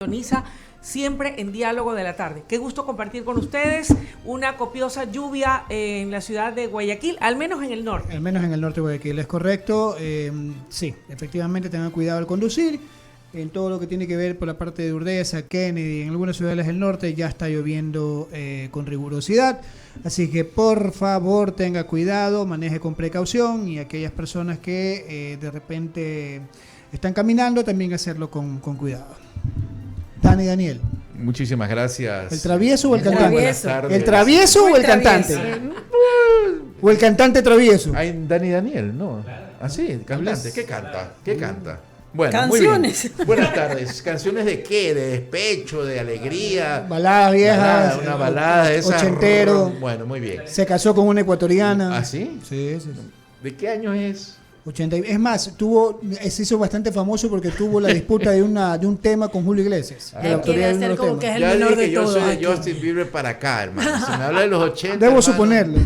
Sintoniza siempre en Diálogo de la Tarde. Qué gusto compartir con ustedes una copiosa lluvia en la ciudad de Guayaquil, al menos en el norte. Al menos en el norte de Guayaquil, es correcto. Sí, efectivamente tengan cuidado al conducir. En todo lo que tiene que ver por la parte de Urdesa, Kennedy, en algunas ciudades del norte ya está lloviendo con rigurosidad. Así que por favor tenga cuidado, maneje con precaución y aquellas personas que de repente están caminando también hacerlo con cuidado. Daniel. Muchísimas gracias. ¿El travieso o el cantante? Buenas tardes. ¿El travieso o el cantante? ¿O el cantante travieso? Hay Daniel, ¿no? Ah, sí, el cantante. ¿Qué canta? ¿Qué canta? Bueno, canciones. Muy bien. Buenas tardes. ¿Canciones de qué? ¿De despecho? ¿De alegría? Baladas viejas. Una balada esa. Ochentero. Bueno, muy bien. Se casó con una ecuatoriana. ¿Ah, sí? Sí. ¿De qué año es? 80. Es más, se hizo bastante famoso porque tuvo la disputa de un tema con Julio Iglesias. Ah, de la autoría de uno de los temas. Que es el Ya menor dije de que yo todos soy de aquí. Justin Bieber para acá, hermano. Si me habla de los 80. Debo hermano. suponerlo.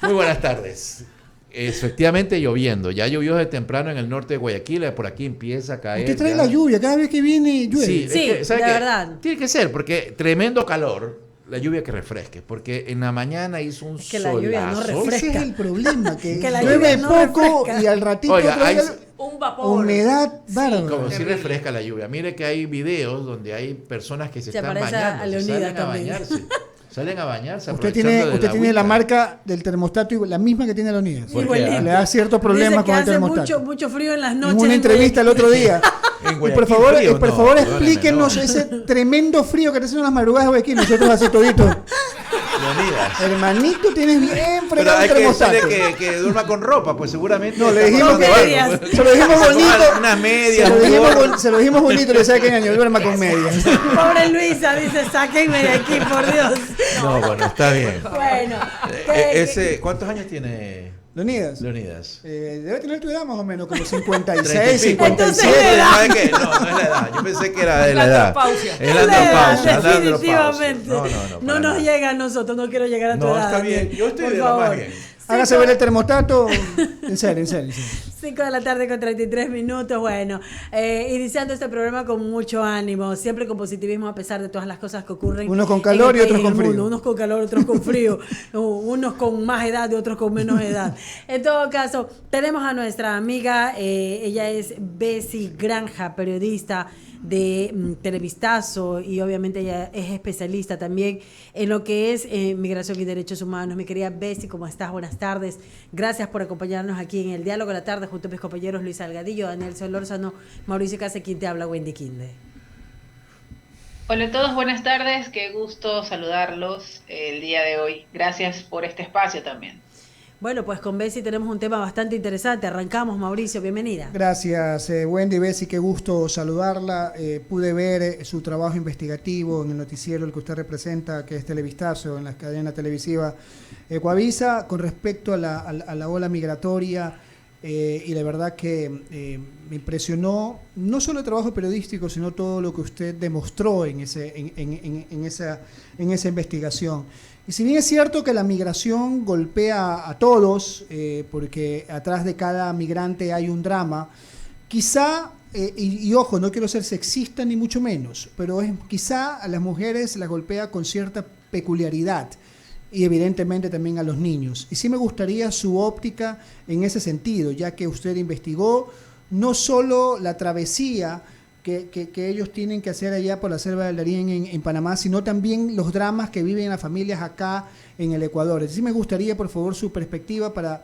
Muy buenas tardes. Efectivamente lloviendo. Ya llovió de temprano en el norte de Guayaquil. Por aquí empieza a caer. Usted trae ya. la lluvia, cada vez que viene llueve. Sí, Sí, es que, ¿sabe de qué? verdad. Tiene que ser, porque tremendo calor, la lluvia que refresque, porque en la mañana hizo un que la lluvia no solazo. refresca. Ese es el problema, que, Que la llueve lluvia no poco refresca. y al ratito Oiga, otro hay- día, Un vapor. humedad bárbara. Como si refresca la lluvia. Mire que hay videos donde hay personas que se Se están parece bañando, a se Leonidas salen a también. bañarse. Salen a bañarse. Usted aprovechando de tiene la agüita. marca del termostato, la misma que tiene la unidad. ¿Por qué? Igualito. Le da ciertos problemas Dice que con el hace termostato. mucho frío en las En noches. una entrevista el otro día. En Y Guayaquil, por favor, frío, no, perdóneme, explíquenos no. ese tremendo frío que te hacen en las madrugadas de Guayaquil. Nosotros así todito. Leonidas. Hermanito, tienes bien Pero fregado el hay que termostato. decirle que duerma con ropa, pues seguramente. No, le está dijimos pasando que- algo, pues. Se lo dijimos Se ponga bonito. Unas medias. Se lo dijimos bonito, le sabe que año duerma con medias. Pobre Luisa, dice, sáquenme de aquí, por Dios. No, bueno, está bien. Bueno. ¿Cuántos años tiene Leonidas, Leonidas? debe tener tu edad más o menos, como 56, 30 y pico. 57. Entonces, ¿Sabe qué? No es la edad. Yo pensé que era de la La edad. andropausia. Es la Es la edad, andropausia. la andropausia. definitivamente. No, No para nos nada. llega a nosotros, no quiero llegar a tu No, edad. está bien. Daniel. Yo estoy Por de lo más favor. bien. Hágase ver el termostato. En serio. 5 de la tarde con 33 minutos. Bueno, iniciando este programa con mucho ánimo, siempre con positivismo a pesar de todas las cosas que ocurren. Unos con en calor el y otros país, en con el frío. mundo. Unos con calor, otros con frío. Unos con más edad y otros con menos edad. En todo caso, tenemos a nuestra amiga, ella es Bessie Granja, periodista de Televistazo, y obviamente ella es especialista también en lo que es migración y derechos humanos. Mi querida Bessie, ¿cómo estás? Buenas tardes. Gracias por acompañarnos aquí en el Diálogo de la Tarde junto a mis compañeros Luis Salgadillo, Daniel Solórzano, Mauricio Case, quien te habla, Wendy Quinde. Hola a todos, buenas tardes, qué gusto saludarlos el día de hoy. Gracias por este espacio también. Bueno, pues con Bessie tenemos un tema bastante interesante. Arrancamos, Mauricio, bienvenida. Gracias, Wendy, Bessie, qué gusto saludarla. Pude ver su trabajo investigativo en el noticiero el que usted representa, que es Televistazo, en la cadena televisiva Ecuavisa, con respecto a la ola migratoria. Y la verdad que me impresionó no solo el trabajo periodístico, sino todo lo que usted demostró en esa investigación. Y si bien es cierto que la migración golpea a todos, porque atrás de cada migrante hay un drama, quizá, y ojo, no quiero ser sexista ni mucho menos, pero quizá a las mujeres las golpea con cierta peculiaridad, y evidentemente también a los niños. Y sí me gustaría su óptica en ese sentido, ya que usted investigó no solo la travesía que ellos tienen que hacer allá por la selva del Darién en Panamá, sino también los dramas que viven las familias acá en el Ecuador. Sí me gustaría, por favor, su perspectiva para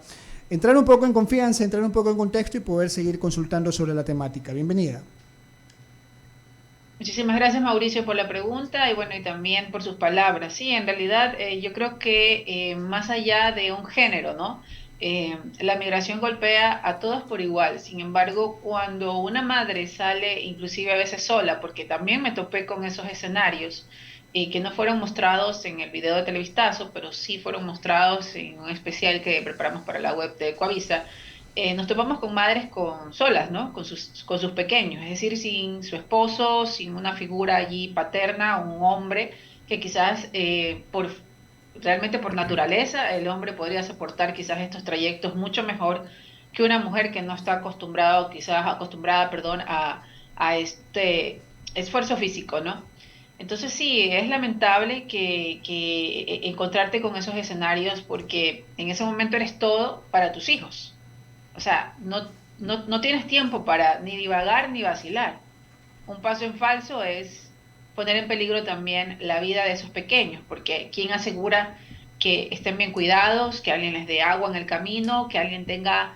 entrar un poco en confianza, entrar un poco en contexto y poder seguir consultando sobre la temática. Bienvenida. Muchísimas gracias, Mauricio, por la pregunta y bueno, y también por sus palabras. Sí, en realidad yo creo que más allá de un género, ¿no? La migración golpea a todos por igual. Sin embargo, cuando una madre sale, inclusive a veces sola, porque también me topé con esos escenarios que no fueron mostrados en el video de Televistazo, pero sí fueron mostrados en un especial que preparamos para la web de Ecuavisa. Nos topamos con madres solas, ¿no? Con sus pequeños, es decir, sin su esposo, sin una figura allí paterna, un hombre que quizás realmente por naturaleza el hombre podría soportar quizás estos trayectos mucho mejor que una mujer que no está acostumbrada, perdón, a esfuerzo físico, ¿no? Entonces sí, es lamentable que encontrarte con esos escenarios porque en ese momento eres todo para tus hijos. O sea, no tienes tiempo para ni divagar ni vacilar. Un paso en falso es poner en peligro también la vida de esos pequeños, porque ¿quién asegura que estén bien cuidados, que alguien les dé agua en el camino, que alguien tenga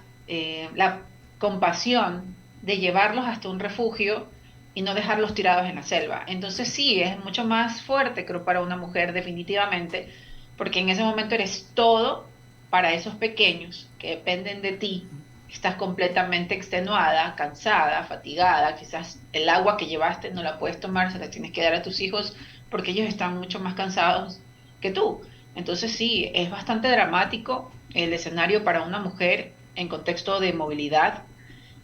la compasión de llevarlos hasta un refugio y no dejarlos tirados en la selva? Entonces sí, es mucho más fuerte, creo, para una mujer definitivamente, porque en ese momento eres todo para esos pequeños que dependen de ti. Estás completamente extenuada, cansada, fatigada, quizás el agua que llevaste no la puedes tomar, se la tienes que dar a tus hijos porque ellos están mucho más cansados que tú. Entonces sí, es bastante dramático el escenario para una mujer en contexto de movilidad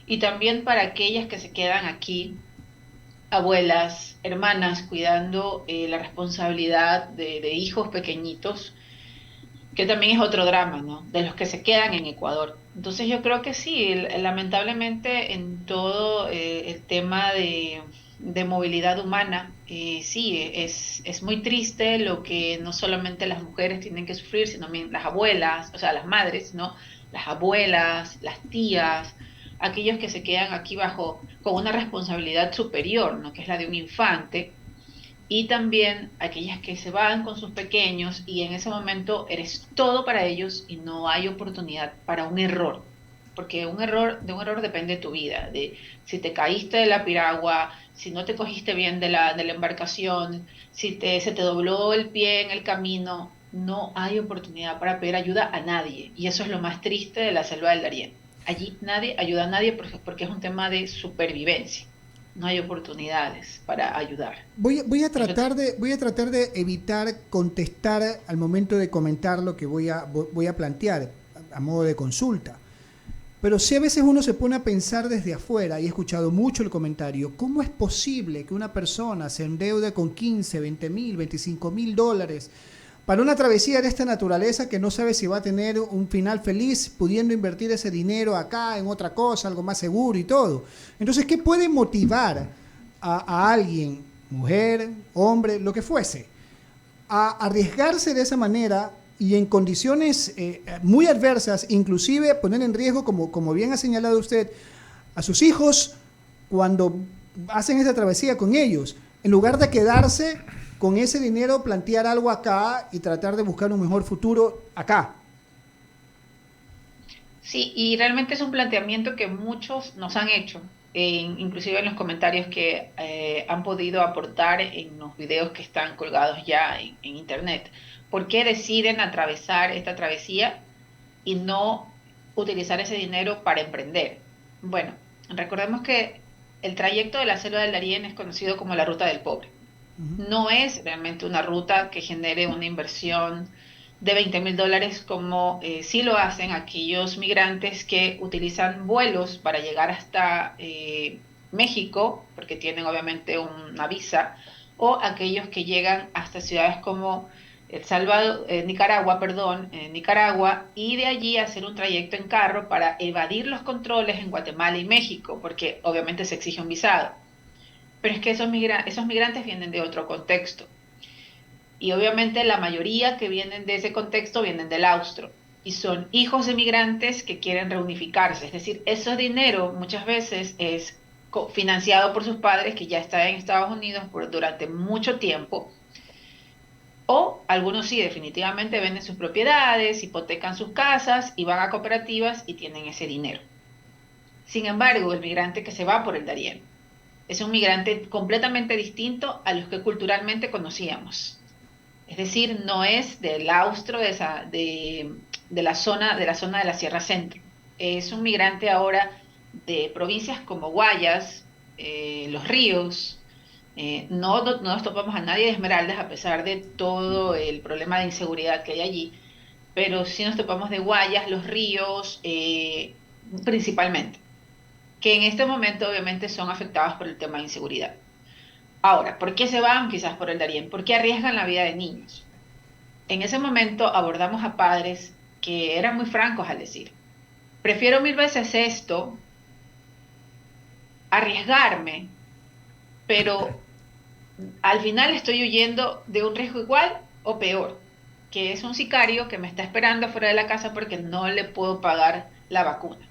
y también para aquellas que se quedan aquí, abuelas, hermanas, cuidando la responsabilidad de hijos pequeñitos, que también es otro drama, ¿no? De los que se quedan en Ecuador. Entonces yo creo que sí, lamentablemente en todo el tema de movilidad humana, sí, es muy triste lo que no solamente las mujeres tienen que sufrir, sino también las abuelas, o sea, las madres, ¿no? Las abuelas, las tías, aquellos que se quedan aquí bajo, con una responsabilidad superior, ¿no? Que es la de un infante y también aquellas que se van con sus pequeños y en ese momento eres todo para ellos y no hay oportunidad para un error, porque de un error depende tu vida, de si te caíste de la piragua, si no te cogiste bien de la embarcación, si se te dobló el pie en el camino, no hay oportunidad para pedir ayuda a nadie y eso es lo más triste de la selva del Darién. Allí nadie ayuda a nadie porque es un tema de supervivencia. No hay oportunidades para ayudar. Voy a tratar de evitar contestar al momento de comentar lo que voy a plantear a modo de consulta. Pero si a veces uno se pone a pensar desde afuera, y he escuchado mucho el comentario, ¿cómo es posible que una persona se endeude con 15, 20 mil, 25 mil dólares para una travesía de esta naturaleza que no sabe si va a tener un final feliz pudiendo invertir ese dinero acá en otra cosa, algo más seguro y todo? Entonces, ¿qué puede motivar a alguien, mujer, hombre, lo que fuese, a arriesgarse de esa manera y en condiciones muy adversas, inclusive poner en riesgo, como bien ha señalado usted, a sus hijos cuando hacen esa travesía con ellos, en lugar de quedarse con ese dinero, plantear algo acá y tratar de buscar un mejor futuro acá? Sí, y realmente es un planteamiento que muchos nos han hecho, inclusive en los comentarios que han podido aportar en los videos que están colgados ya en internet. ¿Por qué deciden atravesar esta travesía y no utilizar ese dinero para emprender? Bueno, recordemos que el trayecto de la selva del Darién es conocido como la ruta del pobre. No es realmente una ruta que genere una inversión de 20.000 dólares como sí lo hacen aquellos migrantes que utilizan vuelos para llegar hasta México, porque tienen obviamente una visa, o aquellos que llegan hasta ciudades como Nicaragua, perdón, Nicaragua, y de allí hacer un trayecto en carro para evadir los controles en Guatemala y México, porque obviamente se exige un visado. Pero es que esos migrantes vienen de otro contexto. Y obviamente la mayoría que vienen de ese contexto vienen del austro. Y son hijos de migrantes que quieren reunificarse. Es decir, ese dinero muchas veces es financiado por sus padres que ya están en Estados Unidos durante mucho tiempo. O algunos sí, definitivamente venden sus propiedades, hipotecan sus casas y van a cooperativas y tienen ese dinero. Sin embargo, el migrante que se va por el Darién es un migrante completamente distinto a los que culturalmente conocíamos. Es decir, no es del austro de la zona de la Sierra Centro. Es un migrante ahora de provincias como Guayas, Los Ríos. No nos topamos a nadie de Esmeraldas a pesar de todo el problema de inseguridad que hay allí, pero sí nos topamos de Guayas, Los Ríos, principalmente, que en este momento obviamente son afectados por el tema de inseguridad. Ahora, ¿por qué se van? Quizás por el Darién. ¿Por qué arriesgan la vida de niños? En ese momento abordamos a padres que eran muy francos al decir, prefiero 1000 veces esto, arriesgarme, pero al final estoy huyendo de un riesgo igual o peor, que es un sicario que me está esperando fuera de la casa porque no le puedo pagar la vacuna.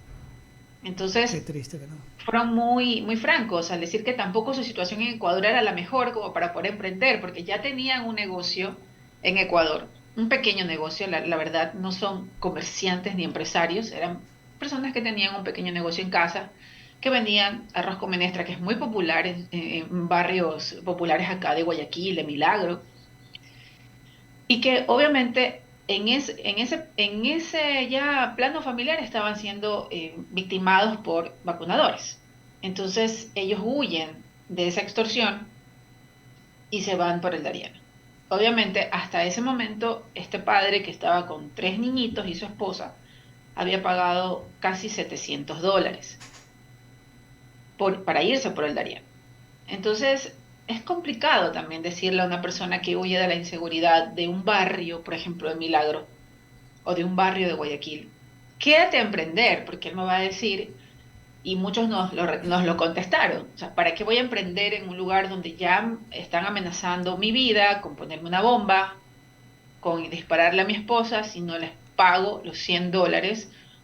Qué Entonces, triste que no. fueron muy francos al decir que tampoco su situación en Ecuador era la mejor como para poder emprender, porque ya tenían un negocio en Ecuador, un pequeño negocio, la verdad, no son comerciantes ni empresarios, eran personas que tenían un pequeño negocio en casa, que vendían arroz con menestra, que es muy popular en barrios populares acá de Guayaquil, de Milagro, y que obviamente en ese ya plano familiar estaban siendo victimados por vacunadores. Entonces ellos huyen de esa extorsión y se van por el Darién. Obviamente, hasta ese momento, este padre que estaba con 3 niñitos y su esposa había pagado casi $700 para irse por el Darién. Entonces, es complicado también decirle a una persona que huye de la inseguridad de un barrio, por ejemplo, de Milagro, o de un barrio de Guayaquil, quédate a emprender, porque él me va a decir, y muchos nos lo contestaron, o sea, ¿para qué voy a emprender en un lugar donde ya están amenazando mi vida con ponerme una bomba, con dispararle a mi esposa si no les pago los $100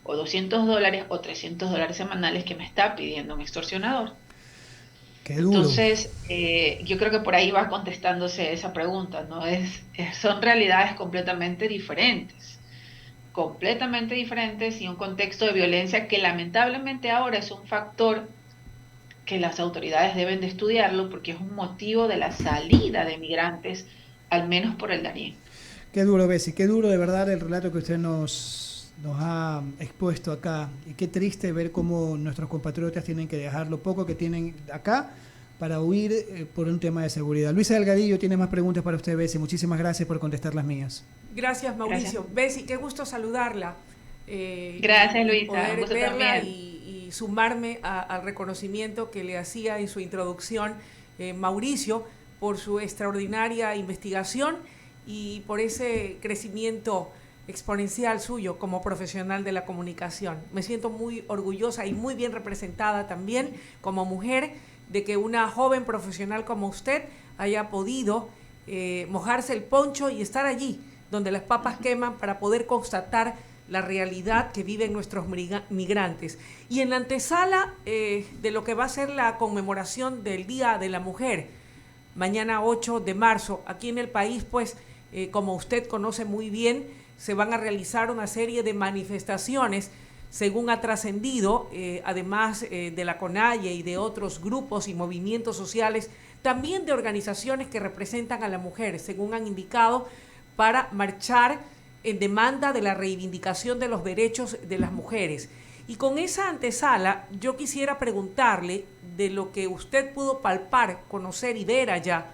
o $200 o $300 semanales que me está pidiendo un extorsionador? Qué duro. Entonces, yo creo que por ahí va contestándose esa pregunta, ¿no? Son realidades completamente diferentes y un contexto de violencia que lamentablemente ahora es un factor que las autoridades deben de estudiarlo porque es un motivo de la salida de migrantes, al menos por el Darién. Qué duro, Bessie, qué duro de verdad el relato que usted nos ha expuesto acá. Y qué triste ver cómo nuestros compatriotas tienen que dejar lo poco que tienen acá para huir por un tema de seguridad. Luisa Delgadillo tiene más preguntas para usted, Bessie. Muchísimas gracias por contestar las mías. Gracias, Mauricio. Gracias. Bessie, qué gusto saludarla. Gracias, Y Luisa. Un poder gusto verla también. y sumarme al reconocimiento que le hacía en su introducción Mauricio por su extraordinaria investigación y por ese crecimiento exponencial suyo como profesional de la comunicación. Me siento muy orgullosa y muy bien representada también como mujer de que una joven profesional como usted haya podido mojarse el poncho y estar allí donde las papas queman para poder constatar la realidad que viven nuestros migrantes. Y en la antesala de lo que va a ser la conmemoración del Día de la Mujer, mañana 8 de marzo, aquí en el país, pues, como usted conoce muy bien, se van a realizar una serie de manifestaciones, según ha trascendido, además de la CONAIE y de otros grupos y movimientos sociales, también de organizaciones que representan a la mujer, según han indicado, para marchar en demanda de la reivindicación de los derechos de las mujeres. Y con esa antesala, yo quisiera preguntarle, de lo que usted pudo palpar, conocer y ver allá,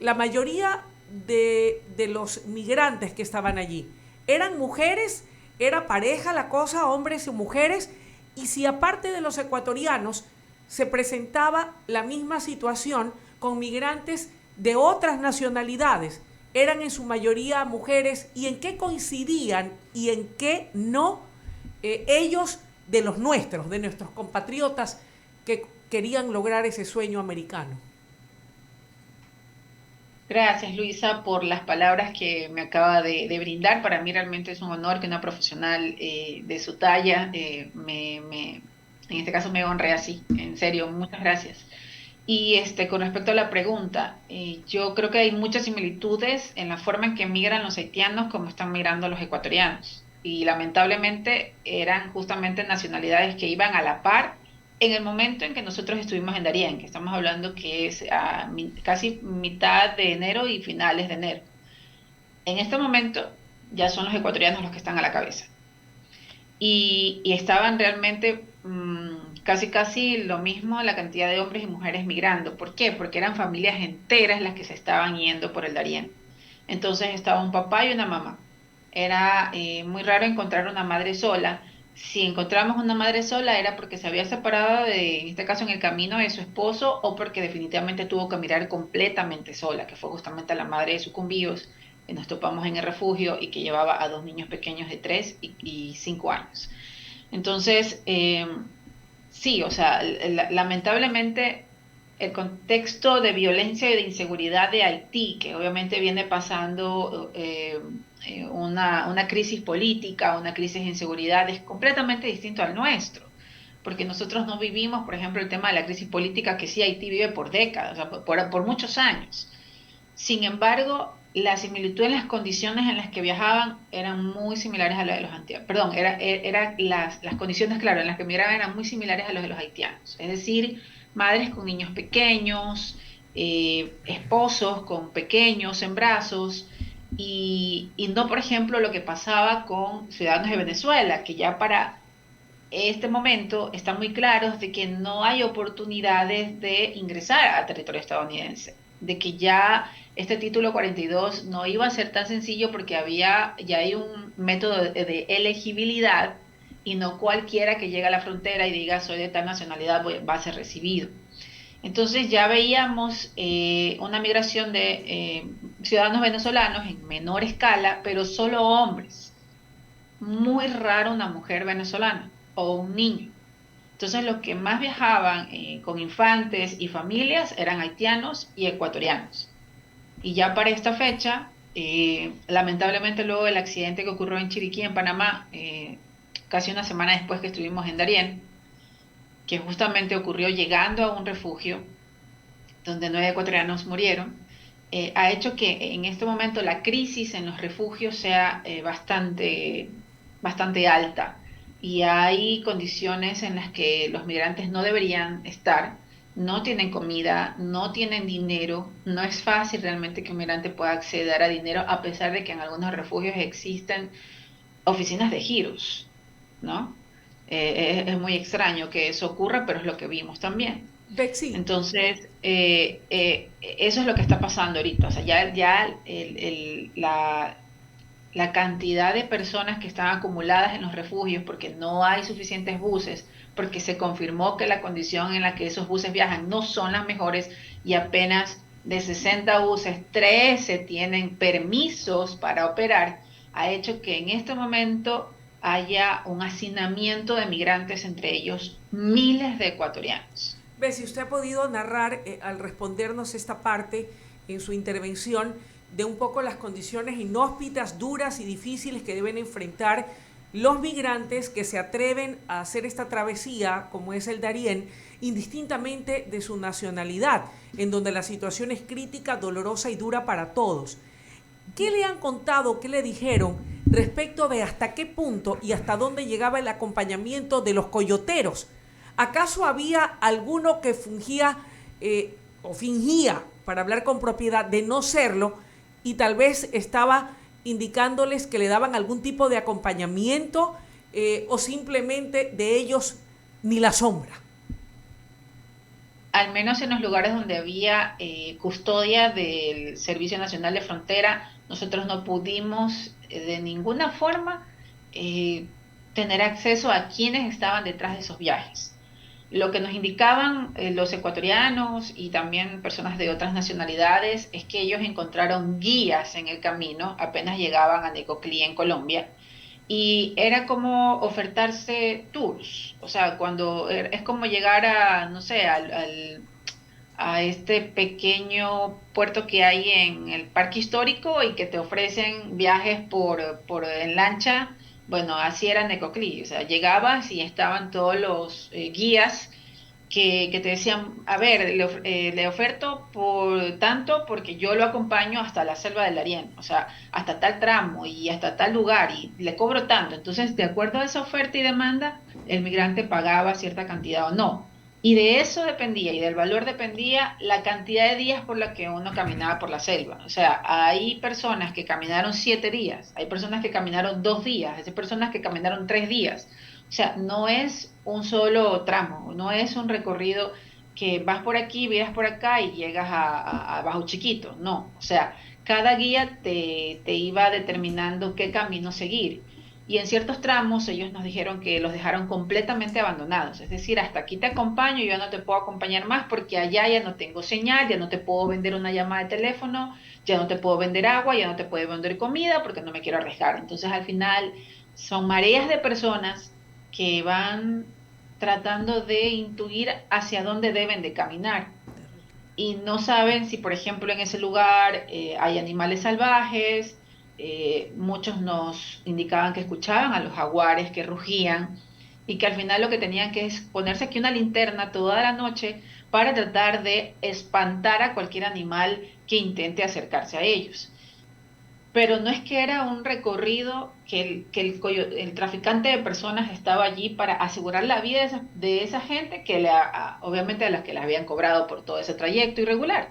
la mayoría de los migrantes que estaban allí, ¿eran mujeres? ¿Era pareja la cosa, hombres y mujeres? Y si aparte de los ecuatorianos, se presentaba la misma situación con migrantes de otras nacionalidades, eran en su mayoría mujeres, y en qué coincidían y en qué no ellos de los nuestros, de nuestros compatriotas que querían lograr ese sueño americano. Gracias, Luisa, por las palabras que me acaba de brindar. Para mí realmente es un honor que una profesional de su talla en este caso me honre así. En serio, muchas gracias. Y con respecto a la pregunta, yo creo que hay muchas similitudes en la forma en que migran los haitianos como están migrando los ecuatorianos. Y lamentablemente eran justamente nacionalidades que iban a la par en el momento en que nosotros estuvimos en Darién, que estamos hablando que es casi mitad de enero y finales de enero. En este momento ya son los ecuatorianos los que están a la cabeza. Y estaban realmente casi lo mismo la cantidad de hombres y mujeres migrando. ¿Por qué? Porque eran familias enteras las que se estaban yendo por el Darién. Entonces estaba un papá y una mamá. Era muy raro encontrar una madre sola. Si encontramos una madre sola era porque se había separado en este caso en el camino de su esposo, o porque definitivamente tuvo que mirar completamente sola, que fue justamente la madre de sucumbíos que nos topamos en el refugio y que llevaba a 2 niños pequeños de 3 y 5 años. Entonces, sí, o sea, lamentablemente el contexto de violencia y de inseguridad de Haití, que obviamente viene pasando una crisis política, una crisis de inseguridad, es completamente distinto al nuestro, porque nosotros no vivimos, por ejemplo, el tema de la crisis política que sí Haití vive por décadas, o sea, por muchos años. Sin embargo, la similitud en las condiciones en las que viajaban eran muy similares a las de los haitianos. Perdón, las condiciones, claro, en las que migraban eran muy similares a las de los haitianos. Es decir, madres con niños pequeños, esposos con pequeños en brazos, y no, por ejemplo, lo que pasaba con ciudadanos de Venezuela, que ya para este momento están muy claros de que no hay oportunidades de ingresar al territorio estadounidense, de que ya este título 42 no iba a ser tan sencillo porque ya hay un método de elegibilidad y no cualquiera que llegue a la frontera y diga soy de tal nacionalidad va a ser recibido. Entonces ya veíamos una migración de ciudadanos venezolanos en menor escala, pero solo hombres. Muy raro una mujer venezolana o un niño. Entonces los que más viajaban con infantes y familias eran haitianos y ecuatorianos. Y ya para esta fecha, lamentablemente luego del accidente que ocurrió en Chiriquí, en Panamá, casi una semana después que estuvimos en Darién, que justamente ocurrió llegando a un refugio donde 9 ecuatorianos murieron, ha hecho que en este momento la crisis en los refugios sea bastante alta, y hay condiciones en las que los migrantes no deberían estar, no tienen comida, no tienen dinero, no es fácil realmente que un migrante pueda acceder a dinero, a pesar de que en algunos refugios existen oficinas de giros, ¿no? Es muy extraño que eso ocurra, pero es lo que vimos también. Bexi, Entonces, eso es lo que está pasando ahorita. O sea, ya la cantidad de personas que están acumuladas en los refugios porque no hay suficientes buses, porque se confirmó que la condición en la que esos buses viajan no son las mejores, y apenas de 60 buses, 13 tienen permisos para operar, ha hecho que en este momento haya un hacinamiento de migrantes, entre ellos miles de ecuatorianos. Bexi, usted ha podido narrar al respondernos esta parte en su intervención de un poco las condiciones inhóspitas, duras y difíciles que deben enfrentar los migrantes que se atreven a hacer esta travesía, como es el Darién, indistintamente de su nacionalidad, en donde la situación es crítica, dolorosa y dura para todos. ¿Qué le han contado, qué le dijeron respecto de hasta qué punto y hasta dónde llegaba el acompañamiento de los coyoteros? ¿Acaso había alguno que fungía o fingía, para hablar con propiedad, de no serlo, y tal vez estaba indicándoles que le daban algún tipo de acompañamiento o simplemente de ellos ni la sombra? Al menos en los lugares donde había custodia del Servicio Nacional de Frontera, nosotros no pudimos de ninguna forma tener acceso a quienes estaban detrás de esos viajes. Lo que nos indicaban los ecuatorianos y también personas de otras nacionalidades es que ellos encontraron guías en el camino apenas llegaban a Necoclí, en Colombia, y era como ofertarse tours. O sea, es como llegar a, no sé, a este pequeño puerto que hay en el parque histórico y que te ofrecen viajes en lancha. Bueno, así era Necoclí. O sea, llegabas y estaban todos los guías que te decían, a ver, le oferto por tanto porque yo lo acompaño hasta la selva del Darién, o sea, hasta tal tramo y hasta tal lugar, y le cobro tanto. Entonces, de acuerdo a esa oferta y demanda, el migrante pagaba cierta cantidad o no. Y de eso dependía, y del valor dependía la cantidad de días por la que uno caminaba por la selva. O sea, hay personas que caminaron 7 días, hay personas que caminaron 2 días, hay personas que caminaron 3 días. O sea, no es un solo tramo, no es un recorrido que vas por aquí, viras por acá y llegas a Bajo Chiquito. No, o sea, cada guía te iba determinando qué camino seguir. Y en ciertos tramos ellos nos dijeron que los dejaron completamente abandonados. Es decir, hasta aquí te acompaño, yo no te puedo acompañar más porque allá ya no tengo señal, ya no te puedo vender una llamada de teléfono, ya no te puedo vender agua, ya no te puedo vender comida porque no me quiero arriesgar. Entonces, al final, son mareas de personas que van tratando de intuir hacia dónde deben de caminar. y no saben si, por ejemplo, en ese lugar hay animales salvajes. Muchos nos indicaban que escuchaban a los jaguares que rugían y que al final lo que tenían que es ponerse aquí una linterna toda la noche para tratar de espantar a cualquier animal que intente acercarse a ellos. Pero no es que era un recorrido el traficante de personas estaba allí para asegurar la vida de esa gente que obviamente a las que les habían cobrado por todo ese trayecto irregular.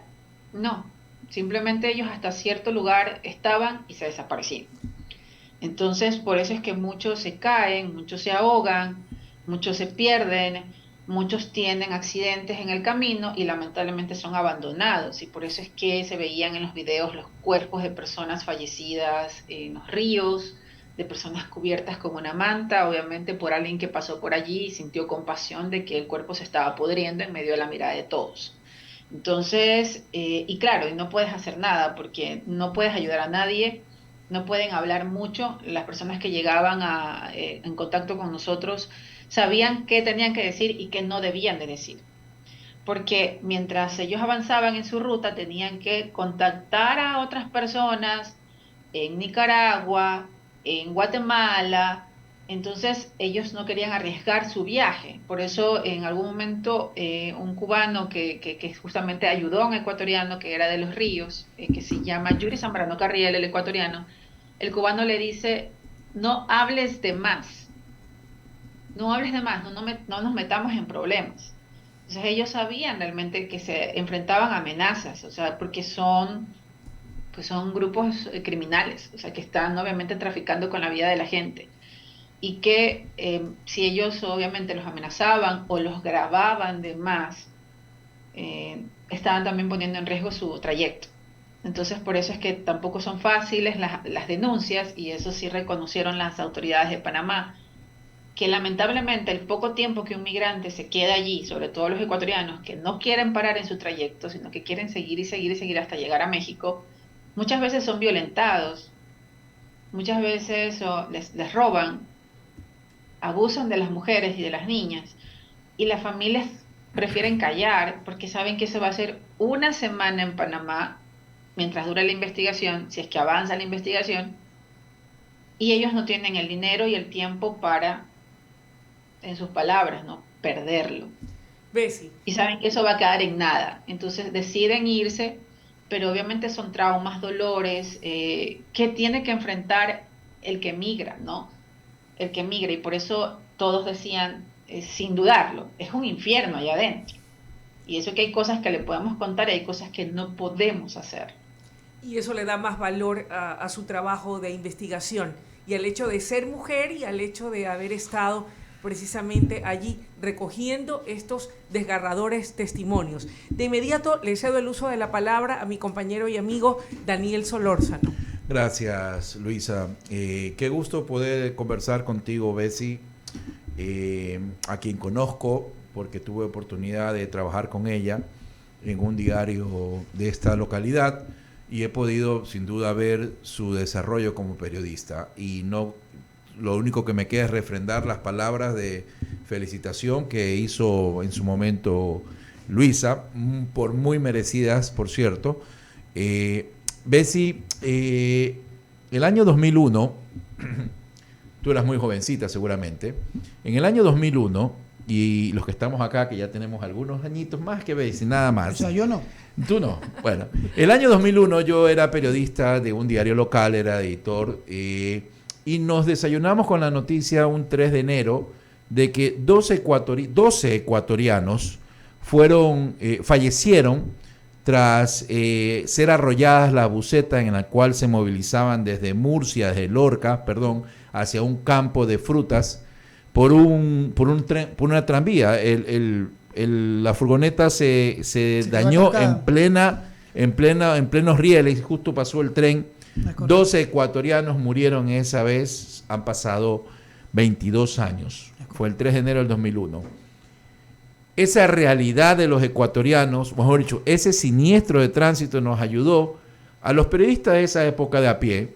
No, simplemente ellos hasta cierto lugar estaban y se desaparecían. Entonces, por eso es que muchos se caen, muchos se ahogan, muchos se pierden, muchos tienen accidentes en el camino y lamentablemente son abandonados. Y por eso es que se veían en los videos los cuerpos de personas fallecidas en los ríos, de personas cubiertas con una manta, obviamente por alguien que pasó por allí y sintió compasión de que el cuerpo se estaba pudriendo en medio de la mirada de todos. Entonces, y claro, y no puedes hacer nada porque no puedes ayudar a nadie, no pueden hablar mucho. Las personas que llegaban en contacto con nosotros sabían qué tenían que decir y qué no debían de decir. Porque mientras ellos avanzaban en su ruta, tenían que contactar a otras personas en Nicaragua, en Guatemala. Entonces ellos no querían arriesgar su viaje. Por eso en algún momento un cubano que justamente ayudó a un ecuatoriano que era de Los Ríos, que se llama Yuri Zambrano Carriel, el ecuatoriano, el cubano le dice, no hables de más, no hables de más, no nos metamos en problemas. Entonces ellos sabían realmente que se enfrentaban a amenazas, o sea, porque pues son grupos criminales, o sea, que están obviamente traficando con la vida de la gente. Y que si ellos obviamente los amenazaban o los grababan de más, estaban también poniendo en riesgo su trayecto. Entonces por eso es que tampoco son fáciles las denuncias, y eso sí reconocieron las autoridades de Panamá, que lamentablemente el poco tiempo que un migrante se queda allí, sobre todo los ecuatorianos, que no quieren parar en su trayecto, sino que quieren seguir y seguir y seguir hasta llegar a México, muchas veces son violentados, muchas veces les roban, abusan de las mujeres y de las niñas, y las familias prefieren callar porque saben que eso va a ser una semana en Panamá mientras dura la investigación, si es que avanza la investigación, y ellos no tienen el dinero y el tiempo para, en sus palabras, ¿no?, perderlo. Bessie. Y saben que eso va a quedar en nada. Entonces deciden irse, pero obviamente son traumas, dolores, que tiene que enfrentar el que migra, ¿no? El que migra, y por eso todos decían, sin dudarlo, es un infierno allá adentro. Y eso que hay cosas que le podemos contar y hay cosas que no podemos hacer. Y eso le da más valor a su trabajo de investigación y al hecho de ser mujer y al hecho de haber estado precisamente allí recogiendo estos desgarradores testimonios. De inmediato le cedo el uso de la palabra a mi compañero y amigo Daniel Solórzano. Gracias, Luisa. Qué gusto poder conversar contigo, Bessie, a quien conozco porque tuve oportunidad de trabajar con ella en un diario de esta localidad y he podido sin duda ver su desarrollo como periodista, y no, lo único que me queda es refrendar las palabras de felicitación que hizo en su momento Luisa, por muy merecidas, por cierto. Bessie, el año 2001, tú eras muy jovencita seguramente, en el año 2001, y los que estamos acá, que ya tenemos algunos añitos más que Bessie, nada más. O sea, yo no. Tú no. Bueno, el año 2001 yo era periodista de un diario local, era editor, y nos desayunamos con la noticia un 3 de enero de que 12 ecuatorianos fallecieron tras ser arrolladas la buseta en la cual se movilizaban desde Murcia, desde Lorca, hacia un campo de frutas por una tranvía. La furgoneta se dañó en plenos rieles y justo pasó el tren. 12 ecuatorianos murieron esa vez, han pasado 22 años. Fue el 3 de enero del 2001. Esa realidad de los ecuatorianos, mejor dicho, ese siniestro de tránsito nos ayudó a los periodistas de esa época de a pie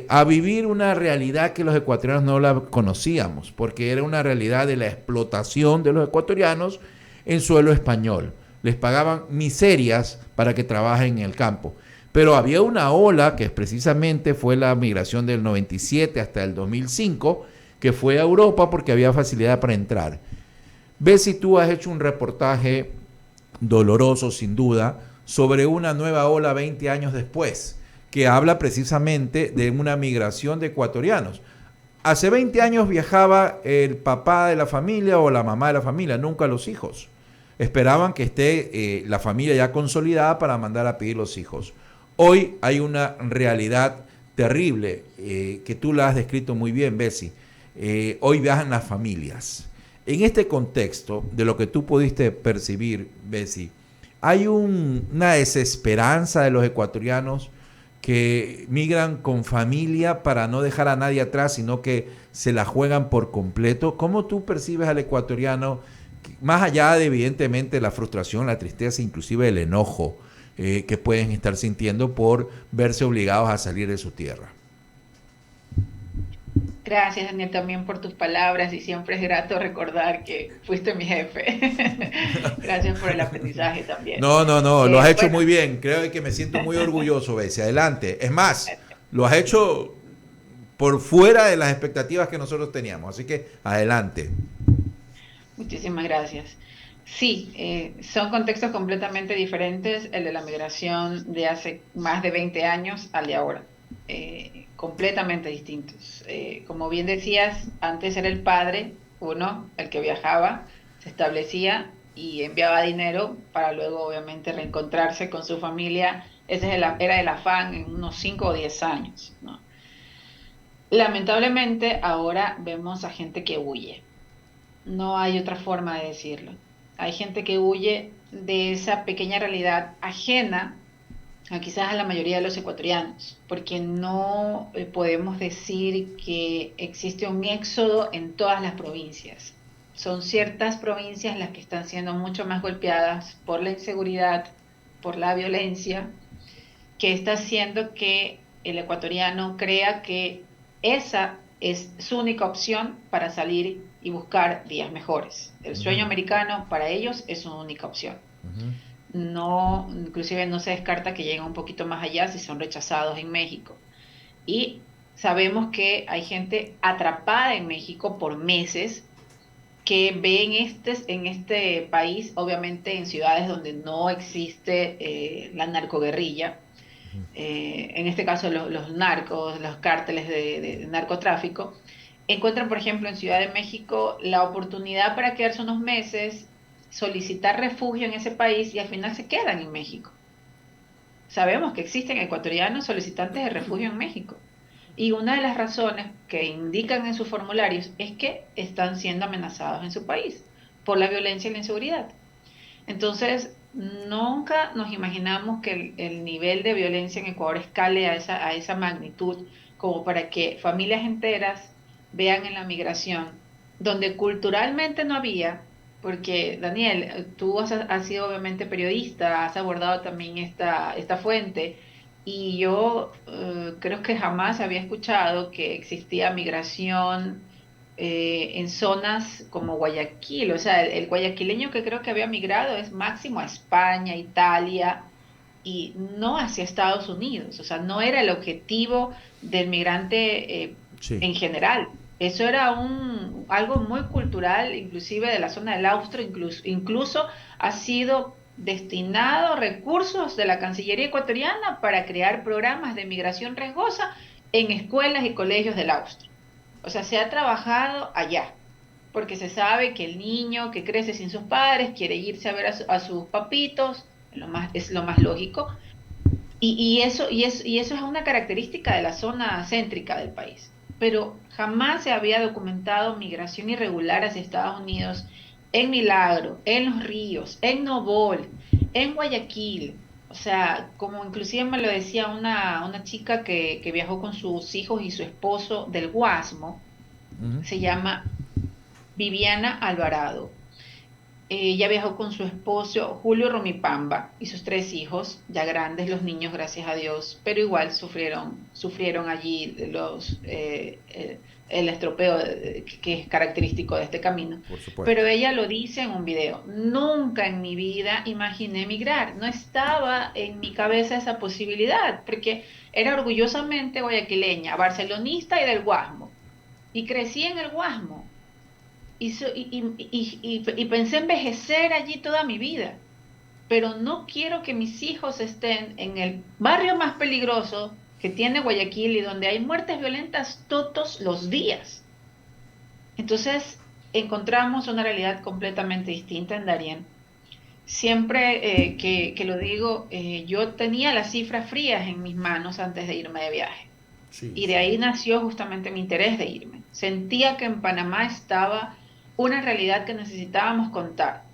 a vivir una realidad que los ecuatorianos no la conocíamos, porque era una realidad de la explotación de los ecuatorianos en suelo español. les pagaban miserias para que trabajen en el campo. Pero había una ola que precisamente fue la migración del 97 hasta el 2005, que fue a Europa porque había facilidad para entrar. Ves si tú has hecho un reportaje doloroso, sin duda, sobre una nueva ola 20 años después, que habla precisamente de una migración de ecuatorianos. Hace 20 años viajaba el papá de la familia o la mamá de la familia, nunca los hijos. Esperaban que esté la familia ya consolidada para mandar a pedir los hijos. Hoy hay una realidad terrible que tú la has descrito muy bien, Bessie. Hoy viajan las familias. En este contexto de lo que tú pudiste percibir, Bessie, hay una desesperanza de los ecuatorianos que migran con familia para no dejar a nadie atrás, sino que se la juegan por completo. ¿Cómo tú percibes al ecuatoriano, más allá de evidentemente la frustración, la tristeza, inclusive el enojo que pueden estar sintiendo por verse obligados a salir de su tierra? Gracias, Daniel, también por tus palabras y siempre es grato recordar que fuiste mi jefe. Gracias por el aprendizaje también. No, lo has hecho bueno, muy bien. Creo que me siento muy orgulloso, Bessie. Adelante. Es más, lo has hecho por fuera de las expectativas que nosotros teníamos. Así que adelante. muchísimas gracias. Sí, son contextos completamente diferentes, el de la migración de hace más de 20 años al de ahora. Completamente distintos. Como bien decías, antes era el padre, uno, el que viajaba, se establecía y enviaba dinero para luego obviamente reencontrarse con su familia. Ese era el afán en unos 5 o 10 años, ¿no? Lamentablemente ahora vemos a gente que huye. No hay otra forma de decirlo. Hay gente que huye de esa pequeña realidad ajena quizás a la mayoría de los ecuatorianos, porque no podemos decir que existe un éxodo en todas las provincias. Son ciertas provincias las que están siendo mucho más golpeadas por la inseguridad, por la violencia, que está haciendo que el ecuatoriano crea que esa es su única opción para salir y buscar días mejores. El sueño americano para ellos es su única opción. No, inclusive no se descarta que lleguen un poquito más allá si son rechazados en México. Y sabemos que hay gente atrapada en México por meses que ve en este país, obviamente en ciudades donde no existe la narcoguerrilla, en este caso los narcos, los cárteles de narcotráfico, encuentran, por ejemplo, en Ciudad de México la oportunidad para quedarse unos meses, solicitar refugio en ese país y al final se quedan en México. Sabemos que existen ecuatorianos solicitantes de refugio en México y una de las razones que indican en sus formularios es que están siendo amenazados en su país por la violencia y la inseguridad. Entonces, nunca nos imaginamos que el nivel de violencia en Ecuador escale a esa magnitud como para que familias enteras vean en la migración, donde culturalmente no había. Porque, Daniel, tú has sido obviamente periodista, has abordado también esta fuente, y yo creo que jamás había escuchado que existía migración en zonas como Guayaquil. O sea, el guayaquileño que creo que había migrado es máximo a España, Italia, y no hacia Estados Unidos. O sea, no era el objetivo del migrante Sí. en general. Eso era algo muy cultural, inclusive de la zona del Austro, incluso ha sido destinado recursos de la Cancillería ecuatoriana para crear programas de migración riesgosa en escuelas y colegios del Austro. O sea, se ha trabajado allá, porque se sabe que el niño que crece sin sus padres quiere irse a ver a sus papitos, es lo más lógico, y eso es una característica de la zona céntrica del país. Pero jamás se había documentado migración irregular hacia Estados Unidos en Milagro, en Los Ríos, en Novol, en Guayaquil. O sea, como inclusive me lo decía una chica que viajó con sus hijos y su esposo del Guasmo, se llama Viviana Alvarado. Ella viajó con su esposo Julio Romipamba y sus 3 hijos, ya grandes los niños, gracias a Dios, pero igual sufrieron allí el estropeo que es característico de este camino. Por supuesto. Pero ella lo dice en un video: nunca en mi vida imaginé emigrar, no estaba en mi cabeza esa posibilidad, porque era orgullosamente guayaquileña, barcelonista y del Guasmo, y crecí en el Guasmo. Y pensé envejecer allí toda mi vida, pero no quiero que mis hijos estén en el barrio más peligroso que tiene Guayaquil y donde hay muertes violentas todos los días. Entonces encontramos una realidad completamente distinta en Darién. Siempre que lo digo, yo tenía las cifras frías en mis manos antes de irme de viaje. Sí, Y de ahí nació justamente mi interés de irme. Sentía que en Panamá estaba una realidad que necesitábamos contar,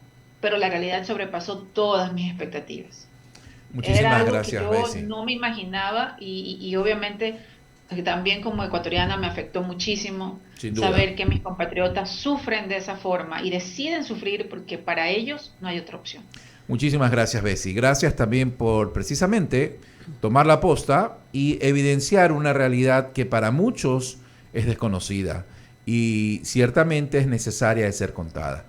pero la realidad sobrepasó todas mis expectativas. Era Muchísimas algo que gracias, yo Bessie. no me imaginaba y obviamente también como ecuatoriana me afectó muchísimo Sin duda. saber que mis compatriotas sufren de esa forma y deciden sufrir porque para ellos no hay otra opción. Muchísimas gracias, Bessie. Gracias también por precisamente tomar la posta y evidenciar una realidad que para muchos es desconocida y ciertamente es necesaria de ser contada.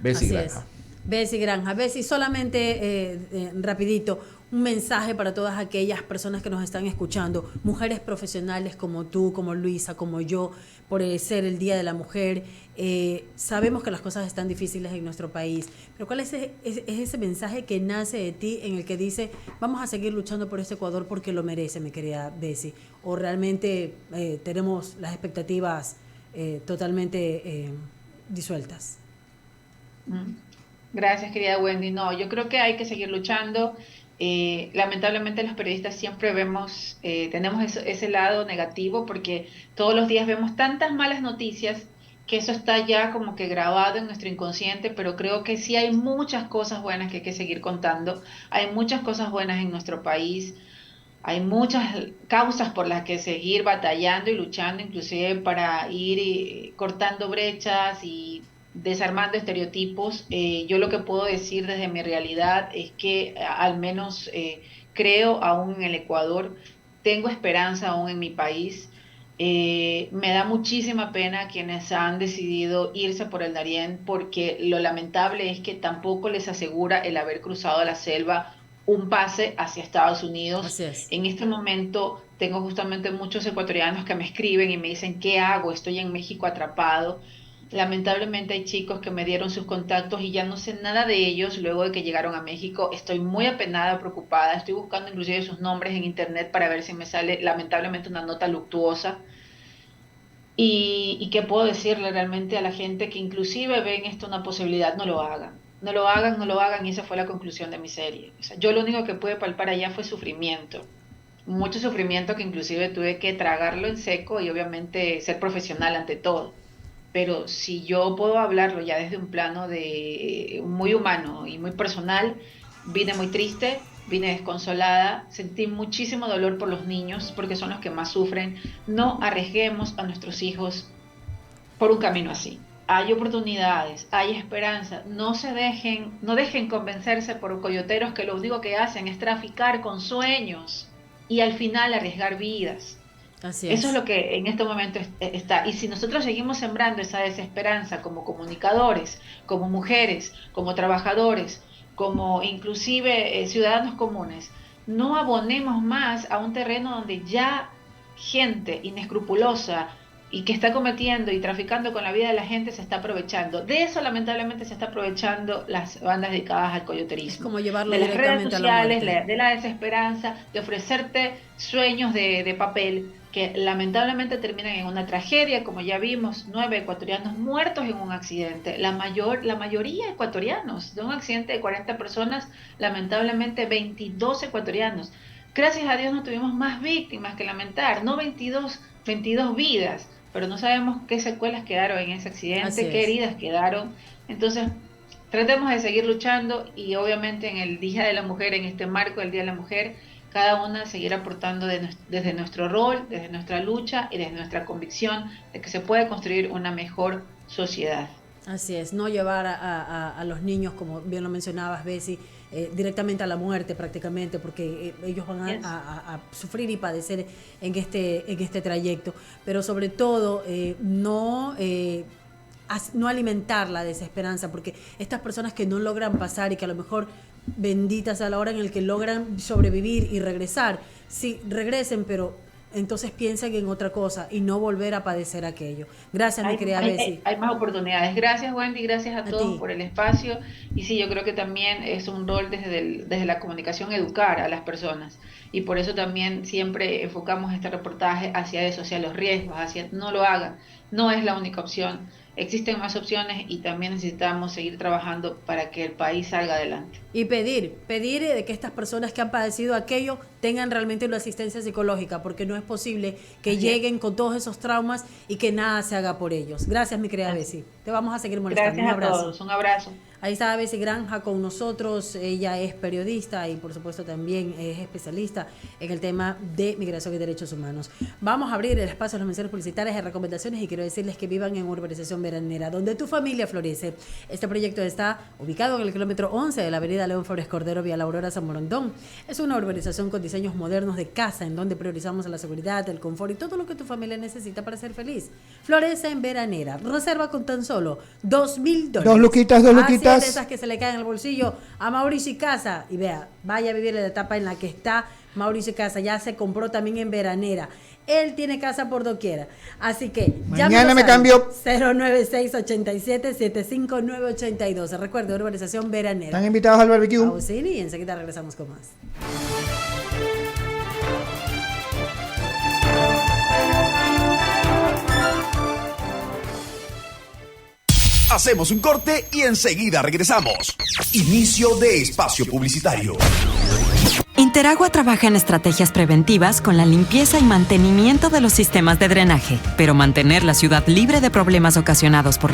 Bessie Así Granja. es. Bessie Granja. Bessie, solamente rapidito, un mensaje para todas aquellas personas que nos están escuchando, mujeres profesionales como tú, como Luisa, como yo, por ser el Día de la Mujer. Sabemos que las cosas están difíciles en nuestro país, pero ¿cuál es ese mensaje que nace de ti en el que dice, vamos a seguir luchando por este Ecuador porque lo merece, mi querida Bessie? ¿O realmente tenemos las expectativas totalmente disueltas? Gracias, querida Wendy. No, yo creo que hay que seguir luchando. Lamentablemente los periodistas siempre tenemos ese lado negativo porque todos los días vemos tantas malas noticias que eso está ya como que grabado en nuestro inconsciente, pero creo que sí hay muchas cosas buenas que hay que seguir contando. Hay muchas cosas buenas en nuestro país. Hay muchas causas por las que seguir batallando y luchando, inclusive para ir cortando brechas y desarmando estereotipos. Yo lo que puedo decir desde mi realidad es que al menos creo aún en el Ecuador, tengo esperanza aún en mi país. Me da muchísima pena quienes han decidido irse por el Darién, porque lo lamentable es que tampoco les asegura el haber cruzado la selva un pase hacia Estados Unidos. Así es. En este momento tengo justamente muchos ecuatorianos que me escriben y me dicen, ¿qué hago? Estoy en México atrapado. Lamentablemente hay chicos que me dieron sus contactos y ya no sé nada de ellos luego de que llegaron a México. Estoy muy apenada, preocupada. Estoy buscando inclusive sus nombres en internet para ver si me sale lamentablemente una nota luctuosa. Y qué puedo decirle realmente a la gente que inclusive ven esto una posibilidad, no lo hagan. No lo hagan, no lo hagan, y esa fue la conclusión de mi serie. O sea, yo lo único que pude palpar allá fue sufrimiento. Mucho sufrimiento que inclusive tuve que tragarlo en seco y obviamente ser profesional ante todo. Pero si yo puedo hablarlo ya desde un plano de muy humano y muy personal, vine muy triste, vine desconsolada, sentí muchísimo dolor por los niños porque son los que más sufren. No arriesguemos a nuestros hijos por un camino así. Hay oportunidades, hay esperanza, no dejen convencerse por coyoteros que lo único que hacen es traficar con sueños y al final arriesgar vidas. Así es. Eso es lo que en este momento está. Y si nosotros seguimos sembrando esa desesperanza como comunicadores, como mujeres, como trabajadores, como inclusive ciudadanos comunes, no abonemos más a un terreno donde ya gente inescrupulosa y que está cometiendo y traficando con la vida de la gente se está aprovechando. De eso lamentablemente se está aprovechando las bandas dedicadas al coyoterismo. Es como llevarlo de las redes directamente a la sociales, muerte. de la desesperanza, de ofrecerte sueños de papel que lamentablemente terminan en una tragedia, como ya vimos, 9 ecuatorianos muertos en un accidente, la mayoría ecuatorianos, de un accidente de 40 personas, lamentablemente 22 ecuatorianos. Gracias a Dios no tuvimos más víctimas que lamentar, no 22 vidas, pero no sabemos qué secuelas quedaron en ese accidente, qué heridas quedaron. Entonces, tratemos de seguir luchando y obviamente en el Día de la Mujer, en este marco del Día de la Mujer, cada una seguir aportando desde nuestro rol, desde nuestra lucha y desde nuestra convicción de que se puede construir una mejor sociedad. Así es, no llevar a los niños, como bien lo mencionabas, Bessie, directamente a la muerte prácticamente, porque ellos van a sufrir y padecer en este trayecto, pero sobre todo no alimentar la desesperanza, porque estas personas que no logran pasar y que a lo mejor benditas a la hora en el que logran sobrevivir y regresar, sí, regresen, pero entonces piensen en otra cosa y no volver a padecer aquello. Gracias, mi querida Bessie. Hay más oportunidades. Gracias, Wendy, gracias a todos por el espacio. Y sí, yo creo que también es un rol desde la comunicación educar a las personas. Y por eso también siempre enfocamos este reportaje hacia eso, hacia los riesgos, hacia no lo hagan. No es la única opción. Existen más opciones y también necesitamos seguir trabajando para que el país salga adelante. Y pedir de que estas personas que han padecido aquello tengan realmente una asistencia psicológica, porque no es posible que lleguen con todos esos traumas y que nada se haga por ellos. Gracias, mi querida Bessie. Te vamos a seguir molestando. Gracias a todos. Un abrazo. Ahí está Bessie Granja con nosotros. Ella es periodista y por supuesto también es especialista en el tema de migración y derechos humanos. Vamos a abrir el espacio a los mensajes publicitarios y recomendaciones y quiero decirles que vivan en urbanización veranera, donde tu familia florece. Este proyecto está ubicado en el kilómetro 11 de la avenida León Flores Cordero, vía La Aurora, San Borondón. Es una urbanización con diseños modernos de casa en donde priorizamos la seguridad, el confort y todo lo que tu familia necesita para ser feliz. Florece en veranera. Reserva con tan solo $2,000. Dos luquitas. De esas que se le caen en el bolsillo a Mauricio y Casa. Y vea, vaya a vivir la etapa en la que está Mauricio y Casa. Ya se compró también en veranera. Él tiene casa por doquiera. Así que mañana me cambio. 096-87-75982. Recuerda, urbanización veranera. Están invitados al barbecue. Pausini y enseguida regresamos con más. Hacemos un corte y enseguida regresamos. Inicio de espacio publicitario. Interagua trabaja en estrategias preventivas con la limpieza y mantenimiento de los sistemas de drenaje, pero mantener la ciudad libre de problemas ocasionados por